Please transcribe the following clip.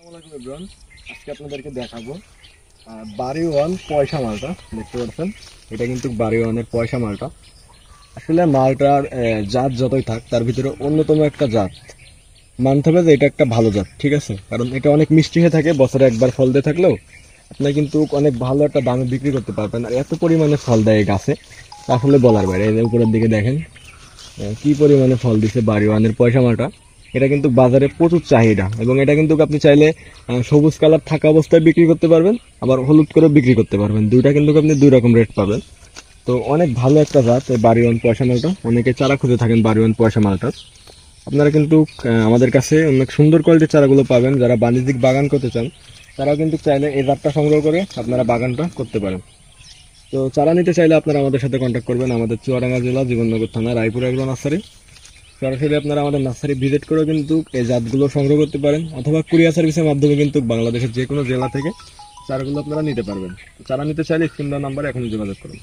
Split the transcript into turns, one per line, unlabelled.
আসসালামু আলাইকুম এভরিওয়ান। আজকে আপনাদেরকে দেখাবো বাড়ি ওয়ান পয়সা মালটা। দেখতে পাচ্ছেন, এটা কিন্তু বাড়ি ওয়ানের পয়সা মালটা। আসলে মালটার জাত যতই থাক, তার ভিতরে অন্যতম একটা জাত মানতে হবে যে এটা একটা ভালো জাত, ঠিক আছে? কারণ এটা অনেক মিষ্টি হয়ে থাকে, বছরে একবার ফল দিয়ে থাকলেও আপনি কিন্তু অনেক ভালো একটা দামে বিক্রি করতে পারবেন। আর এত পরিমাণে ফল দেয় এই গাছে, আসলে বলার বাইরে। এই যে উপরের দিকে দেখেন কি পরিমাণে ফল দিছে বাড়ি ওয়ানের পয়সা মালটা। এটা কিন্তু বাজারে প্রচুর চাহিদা, এবং এটা কিন্তু আপনি চাইলে সবুজ কালার থাকা অবস্থায় বিক্রি করতে পারবেন, আবার হলুদ করে বিক্রি করতে পারবেন। দুইটা কিন্তু আপনি দুই রকম রেট পাবেন। তো অনেক ভালো একটা জাত এই বাড়ি ওয়ান পয়সা মালটা। অনেকে চারা খুঁজে থাকেন বাড়ি ওয়ান পয়সা মালটার। আপনারা কিন্তু আমাদের কাছে অনেক সুন্দর কোয়ালিটির চারাগুলো পাবেন। যারা বাণিজ্যিক বাগান করতে চান তারাও কিন্তু চাইলে এই জাতটা সংগ্রহ করে আপনারা বাগানটা করতে পারেন। তো চারা নিতে চাইলে আপনারা আমাদের সাথে কন্ট্যাক্ট করবেন। আমাদের চুয়াডাঙ্গা জেলা, জীবননগর থানা, রায়পুর এগ্রো নার্সারি। সরাসরি আপনারা আমাদের নার্সারি ভিজিট করেও কিন্তু এই জাতগুলো সংগ্রহ করতে পারেন, অথবা কুরিয়ার সার্ভিসের মাধ্যমে কিন্তু বাংলাদেশের যে কোনো জেলা থেকে চারাগুলো আপনারা নিতে পারবেন। চারা নিতে চাইলে স্ক্রিন দেওয়া নাম্বারে এখনই যোগাযোগ করুন।